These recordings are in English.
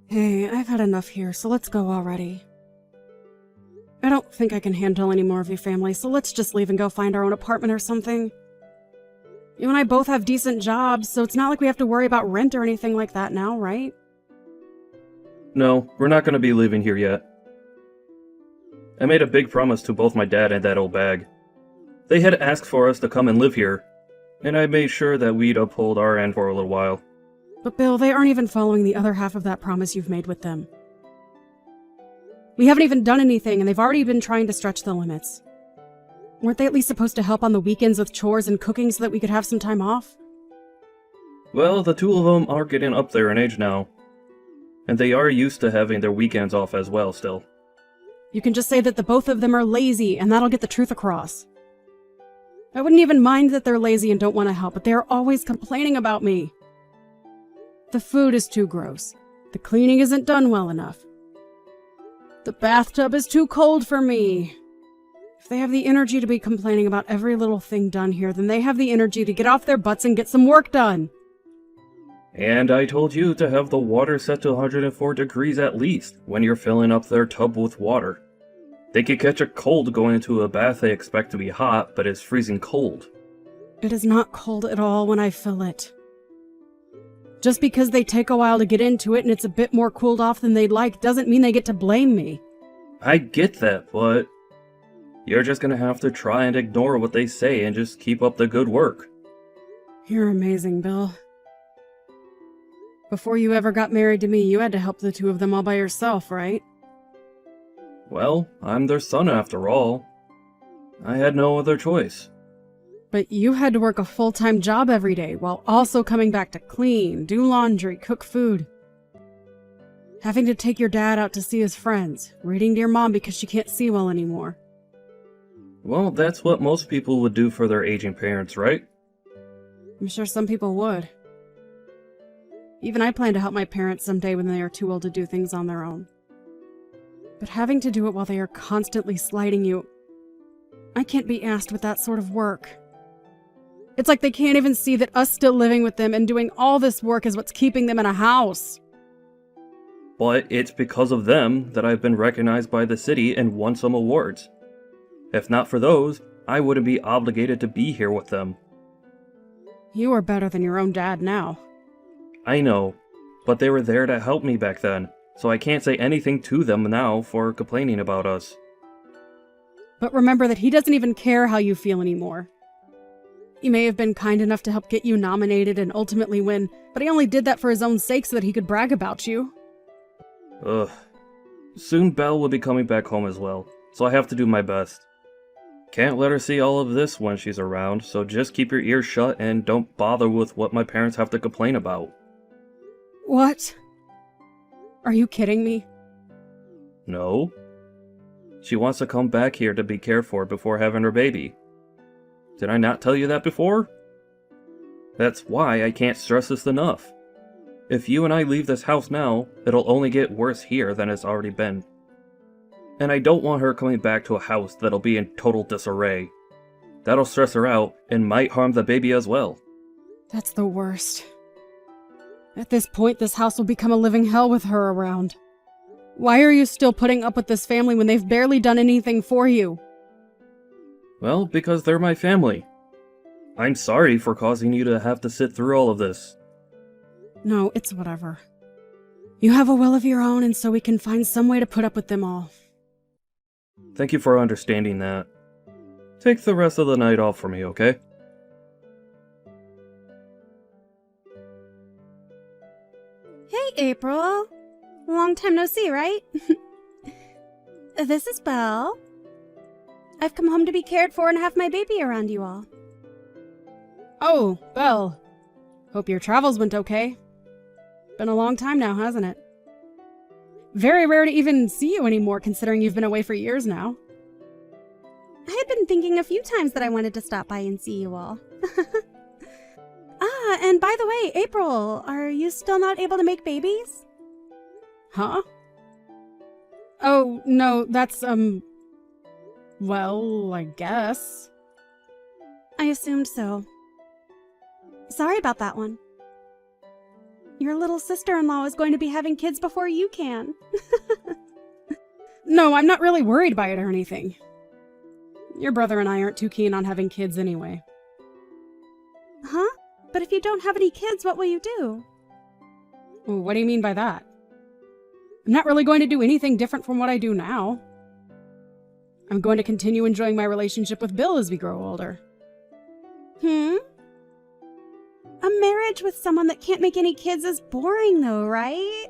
Hey, I've had enough here, so let's go already. I don't think I can handle any more of your family, so let's just leave and go find our own apartment or something. You and I both have decent jobs, so it's not like we have to worry about rent or anything like that now, right? No, we're not going to be leaving here yet. I made a big promise to both my dad and that old bag. They had asked for us to come and live here, and I made sure that we'd uphold our end for a little while. But Bill, they aren't even following the other half of that promise you've made with them. We haven't even done anything, and they've already been trying to stretch the limits. Weren't they at least supposed to help on the weekends with chores and cooking so that we could have some time off? Well, the two of them are getting up there in age now, and they are used to having their weekends off as well still. You can just say that the both of them are lazy, and that'll get the truth across. I wouldn't even mind that they're lazy and don't want to help, but they're always complaining about me. The food is too gross. The cleaning isn't done well enough. The bathtub is too cold for me. If they have the energy to be complaining about every little thing done here, then they have the energy to get off their butts and get some work done. And I told you to have the water set to 104 degrees at least when you're filling up their tub with water. They could catch a cold going into a bath they expect to be hot, but is freezing cold. It is not cold at all when I fill it. Just because they take a while to get into it and it's a bit more cooled off than they'd like doesn't mean they get to blame me. I get that, but you're just gonna have to try and ignore what they say and just keep up the good work. You're amazing, Bill. Before you ever got married to me, you had to help the two of them all by yourself, right? Well, I'm their son after all. I had no other choice. But you had to work a full-time job every day while also coming back to clean, do laundry, cook food. Having to take your dad out to see his friends, reading to your mom because she can't see well anymore. Well, that's what most people would do for their aging parents, right? I'm sure some people would. Even I plan to help my parents someday when they are too old to do things on their own. But having to do it while they are constantly slighting you, I can't be asked with that sort of work. It's like they can't even see that us still living with them and doing all this work is what's keeping them in a house. But it's because of them that I've been recognized by the city and won some awards. If not for those, I wouldn't be obligated to be here with them. You are better than your own dad now. I know, but they were there to help me back then, so I can't say anything to them now for complaining about us. But remember that he doesn't even care how you feel anymore. He may have been kind enough to help get you nominated and ultimately win, but he only did that for his own sake so that he could brag about you. Ugh. Soon Belle will be coming back home as well, so I have to do my best. Can't let her see all of this when she's around, so just keep your ears shut and don't bother with what my parents have to complain about. What? Are you kidding me? No. She wants to come back here to be cared for before having her baby. Did I not tell you that before? That's why I can't stress this enough. If you and I leave this house now, it'll only get worse here than it's already been. And I don't want her coming back to a house that'll be in total disarray. That'll stress her out and might harm the baby as well. That's the worst. At this point, this house will become a living hell with her around. Why are you still putting up with this family when they've barely done anything for you? Well, because they're my family. I'm sorry for causing you to have to sit through all of this. No, it's whatever. You have a will of your own, and so we can find some way to put up with them all. Thank you for understanding that. Take the rest of the night off for me, okay? Hey, April. Long time no see, right? This is Belle. I've come home to be cared for and have my baby around you all. Oh, Belle. Hope your travels went okay. Been a long time now, hasn't it? Very rare to even see you anymore, considering you've been away for years now. I had been thinking a few times that I wanted to stop by and see you all. And by the way, April, are you still not able to make babies? Huh? Oh, no, that's, well, I guess. I assumed so. Sorry about that one. Your little sister-in-law is going to be having kids before you can. No, I'm not really worried by it or anything. Your brother and I aren't too keen on having kids anyway. Huh? But if you don't have any kids, what will you do? What do you mean by that? I'm not really going to do anything different from what I do now. I'm going to continue enjoying my relationship with Bill as we grow older. A marriage with someone that can't make any kids is boring though, right?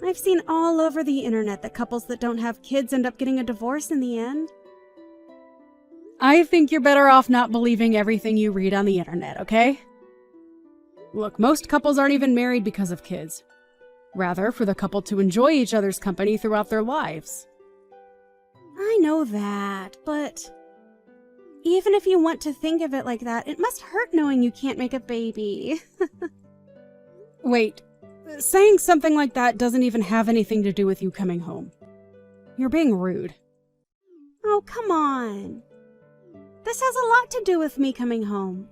I've seen all over the internet that couples that don't have kids end up getting a divorce in the end. I think you're better off not believing everything you read on the internet, okay? Look, most couples aren't even married because of kids. Rather, for the couple to enjoy each other's company throughout their lives. I know that, but even if you want to think of it like that, it must hurt knowing you can't make a baby. Wait, saying something like that doesn't even have anything to do with you coming home. You're being rude. Oh, come on. This has a lot to do with me coming home.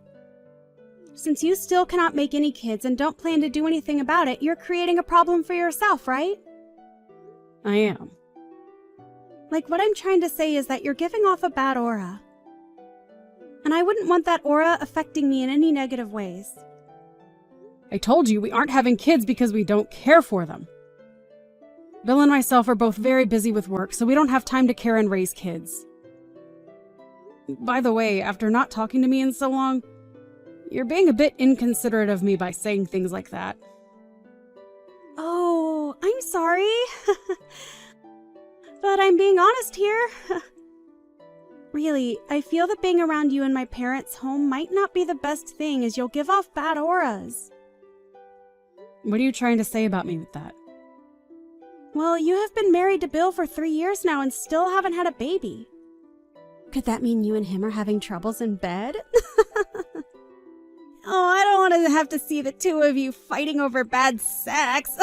Since you still cannot make any kids and don't plan to do anything about it, you're creating a problem for yourself, right? I am. Like, what I'm trying to say is that you're giving off a bad aura. And I wouldn't want that aura affecting me in any negative ways. I told you we aren't having kids because we don't care for them. Bill and myself are both very busy with work, so we don't have time to care and raise kids. By the way, after not talking to me in so long, you're being a bit inconsiderate of me by saying things like that. Oh, I'm sorry. But I'm being honest here. Really, I feel that being around you in my parents' home might not be the best thing, as you'll give off bad auras. What are you trying to say about me with that? Well, you have been married to Bill for 3 years now and still haven't had a baby. Could that mean you and him are having troubles in bed? Oh, I don't want to have to see the two of you fighting over bad sex.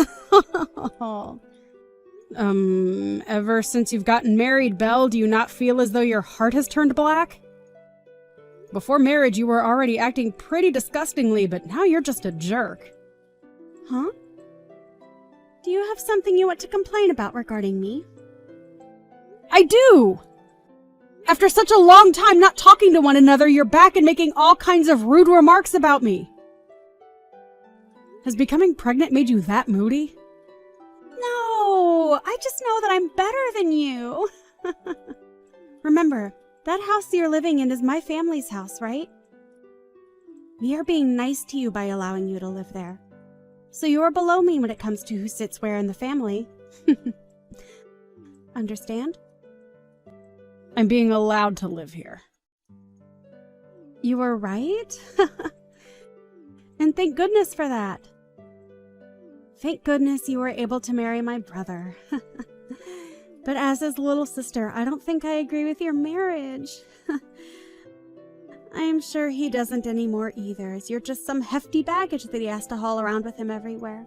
Ever since you've gotten married, Belle, do you not feel as though your heart has turned black? Before marriage, you were already acting pretty disgustingly, but now you're just a jerk. Huh? Do you have something you want to complain about regarding me? I do! After such a long time not talking to one another, you're back and making all kinds of rude remarks about me. Has becoming pregnant made you that moody? No, I just know that I'm better than you. Remember, that house you're living in is my family's house, right? We are being nice to you by allowing you to live there. So you're below me when it comes to who sits where in the family. Understand? I'm being allowed to live here. You were right. And thank goodness for that. Thank goodness you were able to marry my brother. But as his little sister, I don't think I agree with your marriage. I am sure he doesn't anymore either, as you're just some hefty baggage that he has to haul around with him everywhere.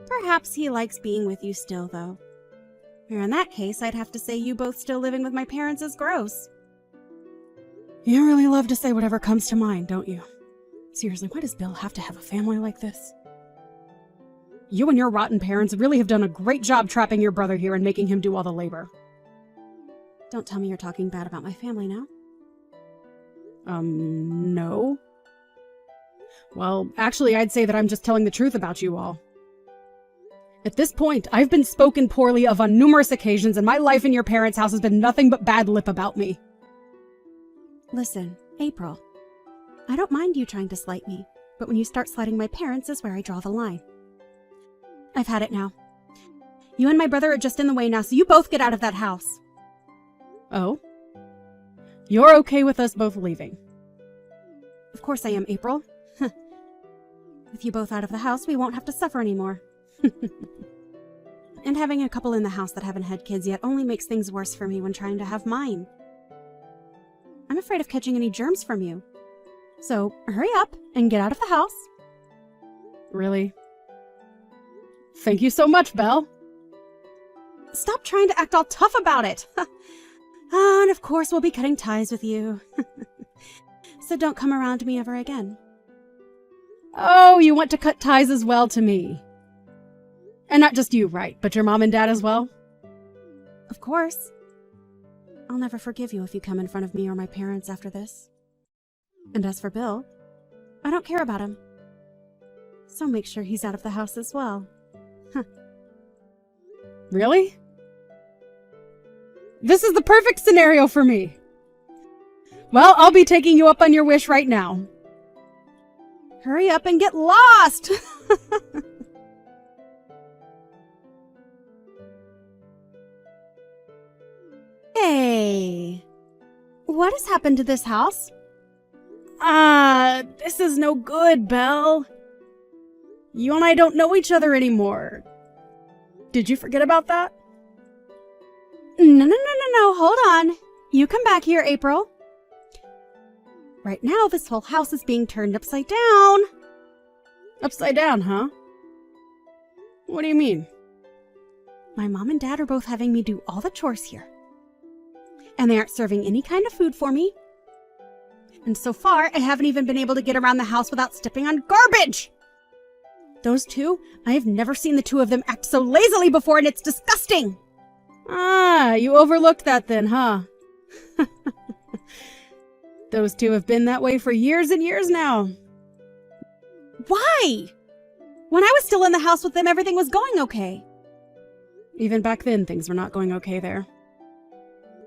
Perhaps he likes being with you still, though. Or in that case, I'd have to say you both still living with my parents is gross. You really love to say whatever comes to mind, don't you? Seriously, why does Bill have to have a family like this? You and your rotten parents really have done a great job trapping your brother here and making him do all the labor. Don't tell me you're talking bad about my family now. No. Well, actually, I'd say that I'm just telling the truth about you all. At this point, I've been spoken poorly of on numerous occasions, and my life in your parents' house has been nothing but bad lip about me. Listen, April. I don't mind you trying to slight me, but when you start slighting my parents is where I draw the line. I've had it now. You and my brother are just in the way now, so you both get out of that house. Oh? You're okay with us both leaving? Of course I am, April. With you both out of the house, we won't have to suffer anymore. And having a couple in the house that haven't had kids yet only makes things worse for me when trying to have mine. I'm afraid of catching any germs from you. So hurry up and get out of the house. Really? Thank you so much, Belle. Stop trying to act all tough about it. And of course we'll be cutting ties with you. So don't come around me ever again. Oh, you want to cut ties as well to me. And not just you, right, but your mom and dad as well? Of course. I'll never forgive you if you come in front of me or my parents after this. And as for Bill, I don't care about him. So make sure he's out of the house as well. Really? This is the perfect scenario for me. Well, I'll be taking you up on your wish right now. Hurry up and get lost! Hey, what has happened to this house? This is no good, Belle. You and I don't know each other anymore. Did you forget about that? No, hold on. You come back here, April. Right now, this whole house is being turned upside down. Upside down, huh? What do you mean? My mom and dad are both having me do all the chores here. And they aren't serving any kind of food for me. And so far, I haven't even been able to get around the house without stepping on garbage! Those two, I have never seen the two of them act so lazily before, and it's disgusting! Ah, you overlooked that then, huh? Those two have been that way for years and years now. Why? When I was still in the house with them, everything was going okay. Even back then, things were not going okay there.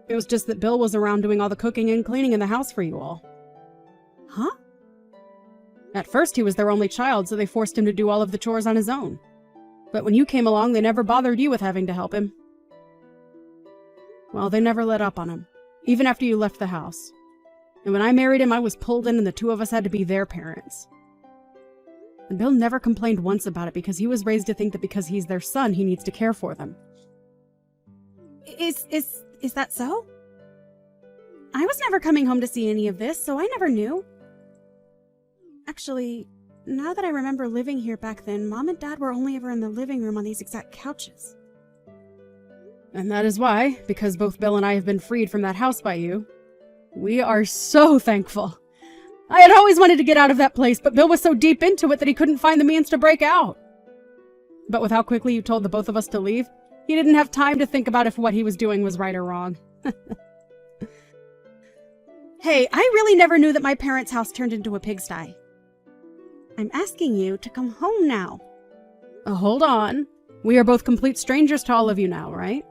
It was just that Bill was around doing all the cooking and cleaning in the house for you all. Huh? At first, he was their only child, so they forced him to do all of the chores on his own. But when you came along, they never bothered you with having to help him. Well, they never let up on him, even after you left the house. And when I married him, I was pulled in and the two of us had to be their parents. And Bill never complained once about it because he was raised to think that because he's their son, he needs to care for them. Is that so? I was never coming home to see any of this, so I never knew. Actually, now that I remember living here back then, Mom and Dad were only ever in the living room on these exact couches. And that is why, because both Bill and I have been freed from that house by you, we are so thankful. I had always wanted to get out of that place, but Bill was so deep into it that he couldn't find the means to break out. But with how quickly you told the both of us to leave, he didn't have time to think about if what he was doing was right or wrong. Hey, I really never knew that my parents' house turned into a pigsty. I'm asking you to come home now. Hold on. We are both complete strangers to all of you now, right?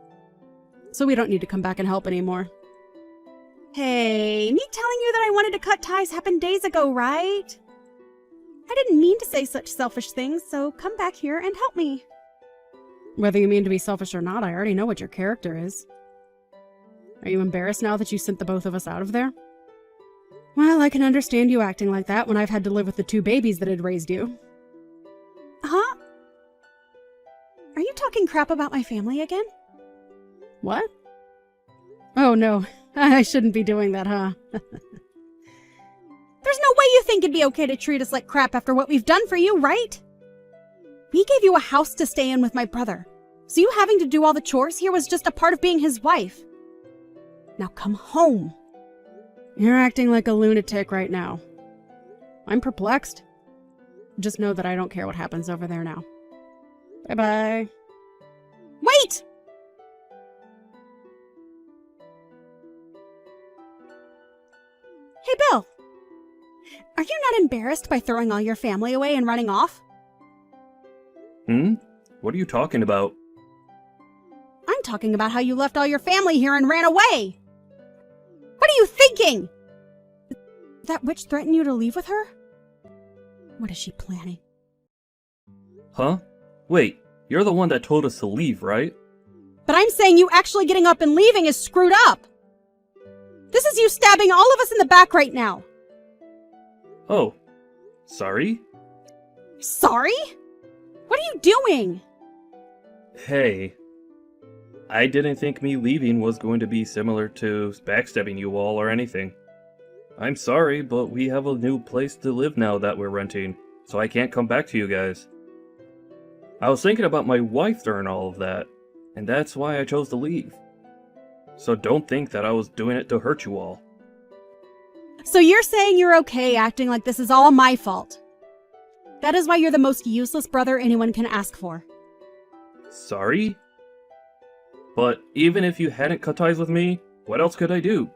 So we don't need to come back and help anymore. Hey, me telling you that I wanted to cut ties happened days ago, right? I didn't mean to say such selfish things, so come back here and help me. Whether you mean to be selfish or not, I already know what your character is. Are you embarrassed now that you sent the both of us out of there? Well, I can understand you acting like that when I've had to live with the two babies that had raised you. Huh? Are you talking crap about my family again? What? Oh, no. I shouldn't be doing that, huh? There's no way you think it'd be okay to treat us like crap after what we've done for you, right? We gave you a house to stay in with my brother, so you having to do all the chores here was just a part of being his wife. Now come home. You're acting like a lunatic right now. I'm perplexed. Just know that I don't care what happens over there now. Bye-bye. Wait! Hey, Bill. Are you not embarrassed by throwing all your family away and running off? What are you talking about? I'm talking about how you left all your family here and ran away. What are you thinking? Did that witch threaten you to leave with her? What is she planning? Huh? Wait, you're the one that told us to leave, right? But I'm saying you actually getting up and leaving is screwed up. This is you stabbing all of us in the back right now. Oh, sorry? Sorry? What are you doing? Hey, I didn't think me leaving was going to be similar to backstabbing you all or anything. I'm sorry, but we have a new place to live now that we're renting, so I can't come back to you guys. I was thinking about my wife during all of that, and that's why I chose to leave. So don't think that I was doing it to hurt you all. So you're saying you're okay acting like this is all my fault? That is why you're the most useless brother anyone can ask for. Sorry? But even if you hadn't cut ties with me, what else could I do?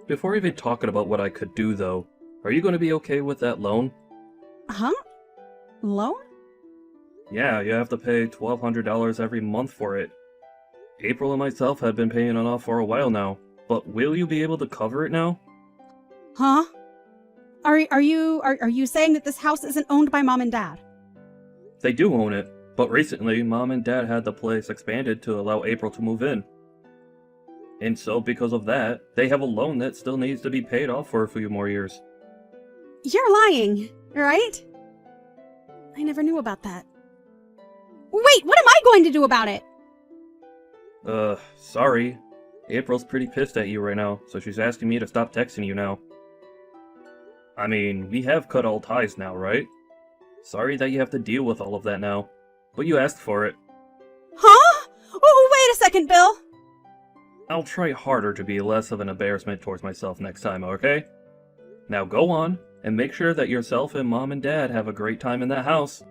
Before even talking about what I could do, though, are you going to be okay with that loan? Huh? Loan? Yeah, you have to pay $1,200 every month for it. April and myself have been paying it off for a while now, but will you be able to cover it now? Huh? Are you saying that this house isn't owned by Mom and Dad? They do own it, but recently Mom and Dad had the place expanded to allow April to move in. And so because of that, they have a loan that still needs to be paid off for a few more years. You're lying, right? I never knew about that. Wait, what am I going to do about it? Sorry. April's pretty pissed at you right now, so she's asking me to stop texting you now. I mean, we have cut all ties now, right? Sorry that you have to deal with all of that now, but you asked for it. Huh? Oh, wait a second, Bill. I'll try harder to be less of an embarrassment towards myself next time, okay? Now go on, and make sure that yourself and Mom and Dad have a great time in that house.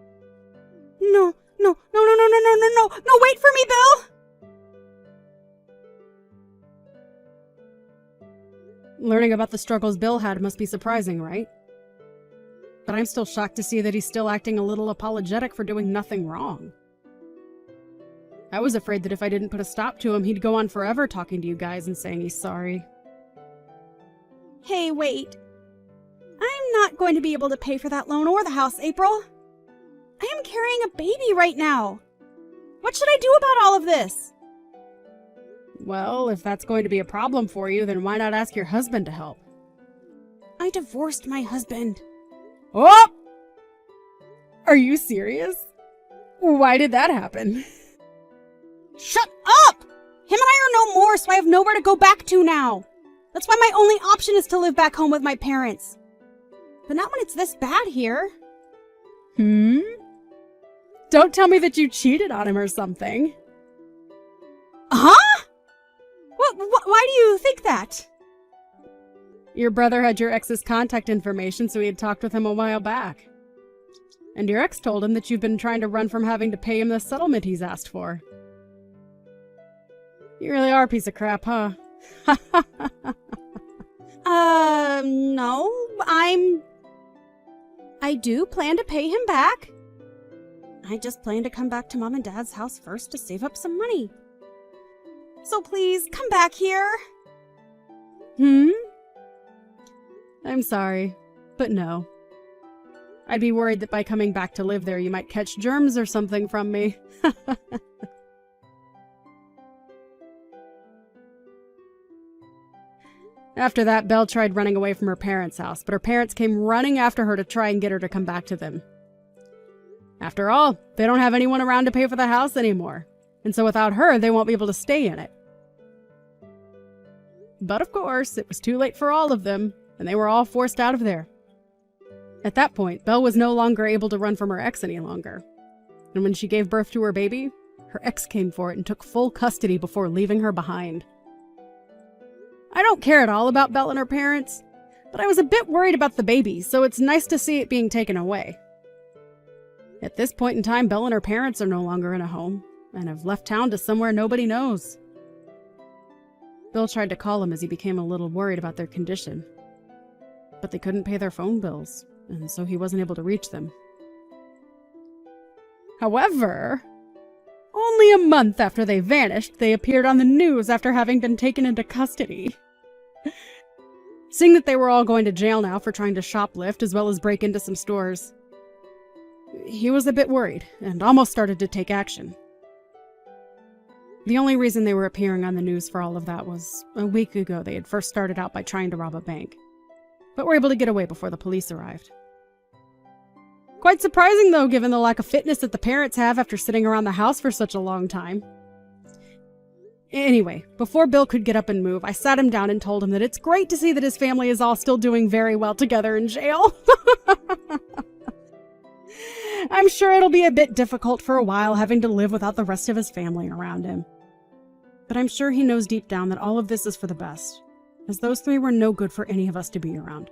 No, wait for me, Bill! Learning about the struggles Bill had must be surprising, right? But I'm still shocked to see that he's still acting a little apologetic for doing nothing wrong. I was afraid that if I didn't put a stop to him, he'd go on forever talking to you guys and saying he's sorry. Hey, wait. I'm not going to be able to pay for that loan or the house, April. I am carrying a baby right now. What should I do about all of this? Well, if that's going to be a problem for you, then why not ask your husband to help? I divorced my husband. Oh! Are you serious? Why did that happen? Shut up! Him and I are no more, so I have nowhere to go back to now. That's why my only option is to live back home with my parents. But not when it's this bad here. Don't tell me that you cheated on him or something. Huh? Why do you think that? Your brother had your ex's contact information, so he had talked with him a while back. And your ex told him that you've been trying to run from having to pay him the settlement he's asked for. You really are a piece of crap, huh? No, I do plan to pay him back. I just plan to come back to Mom and Dad's house first to save up some money. So please, come back here. I'm sorry, but no. I'd be worried that by coming back to live there, you might catch germs or something from me. After that, Belle tried running away from her parents' house, but her parents came running after her to try and get her to come back to them. After all, they don't have anyone around to pay for the house anymore, and so without her, they won't be able to stay in it. But of course, it was too late for all of them, and they were all forced out of there. At that point, Belle was no longer able to run from her ex any longer. And when she gave birth to her baby, her ex came for it and took full custody before leaving her behind. I don't care at all about Belle and her parents, but I was a bit worried about the baby, so it's nice to see it being taken away. At this point in time, Belle and her parents are no longer in a home, and have left town to somewhere nobody knows. Bill tried to call him as he became a little worried about their condition, but they couldn't pay their phone bills, and so he wasn't able to reach them. However, only a month after they vanished, they appeared on the news after having been taken into custody. Seeing that they were all going to jail now for trying to shoplift as well as break into some stores, he was a bit worried and almost started to take action. The only reason they were appearing on the news for all of that was a week ago they had first started out by trying to rob a bank, but were able to get away before the police arrived. Quite surprising though, given the lack of fitness that the parents have after sitting around the house for such a long time. Anyway, before Bill could get up and move, I sat him down and told him that it's great to see that his family is all still doing very well together in jail. I'm sure it'll be a bit difficult for a while having to live without the rest of his family around him. But I'm sure he knows deep down that all of this is for the best, as those three were no good for any of us to be around.